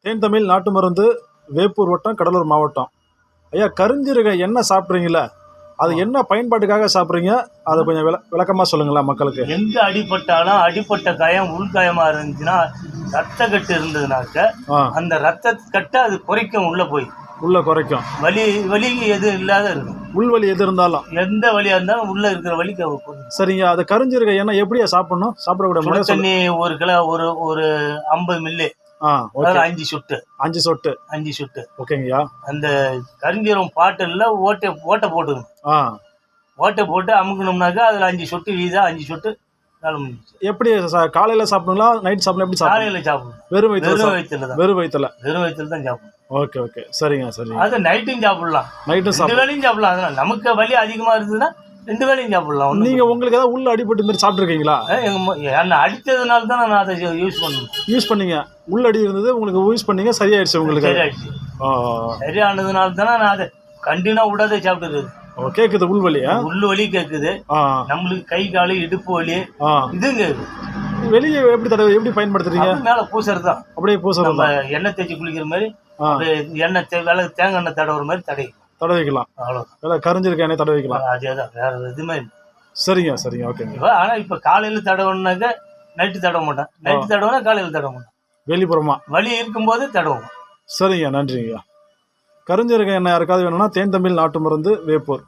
தேன் தமிழ் நாட்டு மருந்து, வேப்பூர் வட்டம், கடலூர் மாவட்டம். ஐயா, கருஞ்சீரக எண்ணெய் சாப்பிட்றீங்களா? அது என்ன பயன்பாட்டுக்காக சாப்பிட்றீங்க? அதை கொஞ்சம் விளக்கமாக சொல்லுங்களா மக்களுக்கு. எங்கே அடிபட்டாலும் அடிப்பட்ட காயம் உள்காயமாக இருந்துச்சுன்னா, ரத்த கட்டு இருந்ததுனாக்க அந்த ரத்த கட்டை அது குறைக்கும், உள்ள குறைக்கும். வலி எது இல்லாத இருக்கும். உள்வலி எது இருந்தாலும், எந்த வலியாக இருந்தாலும் உள்ள இருக்கிற வலி. சரிங்க. அது கருஞ்சீரக எண்ணெய் எப்படியா சாப்பிடணும்? சாப்பிடக்கூடிய தண்ணி 1 கிலோ ஒரு 50 மில்லி 5 சொட்டு. ஓகேங்கய்யா. அந்த கருஞ்சீரகம் பாட்டில் ஓட்டை போட்டுக்கணும். ஓட்டை போட்டு அமுக்கணும்னாக்கா அதில் 5 சொட்டு வீதா 5 சொட்டு. எப்படி காலையில சாப்பிடுங்களா, நைட் சாப்பிடணும்? எப்படி காலையில சாப்பிடணும். வெறும் வயிற்றுல தான் சாப்பிடணும். ஓகே. சரிங்க. அது நைட்டும் சாப்பிடலாம், நைட்டும் 2 வேளையும் சாப்பிடலாம். அதனால நமக்கு வலி அதிகமா இருந்ததுன்னா 2 வேளையும் சாப்பிடலாம். நீங்க உங்களுக்கு ஏதாவது உள்ள அடிபட்டு மாதிரி சாப்பிட்டுருக்கீங்களா? என்ன அடித்ததுனால தான் நான் அதை யூஸ் பண்ணீங்க. உள்ளடி இருந்தது, உங்களுக்கு யூஸ் பண்ணீங்க, சரியாயிடுச்சு. உங்களுக்கு சரியாயிடுச்சு. சரியானதுனால தானே நான் அதை கண்டினியூ விடாத சாப்பிட்டுருது. கேக்குது உள்வலியா? வலி கேக்குது நம்மளுக்கு. கை காலு இடுப்பு வலி இதுங்க. வெளியே எப்படி பயன்படுத்துறீங்க? மேல பூசறதுதான். அப்படியே பூசறது. எண்ணெய் தேய்ச்சி குளிக்கிற மாதிரி, தேங்காய் எண்ணெய் தடவுற மாதிரி தடவிக்கலாம். அவ்வளோ கருஞ்சீரக எண்ணெய் தடவிக்கலாம். அதேதான், வேற எதுவுமே இல்லை. சரிங்க. ஓகேங்க. ஆனா இப்ப காலையில தடவுனாக்க நைட்டு தடவ மாட்டேன். நைட்டு தடவுனா காலையில தடவ மாட்டேன். வெளிப்புறமா வலி இருக்கும்போது தடவும். சரிங்க, நன்றிங்க. கருஞ்சீரக எண்ணெய் யாருக்காவது வேணும்னா தேன் தமிழ் நாட்டு மருந்து, வேப்பூர்.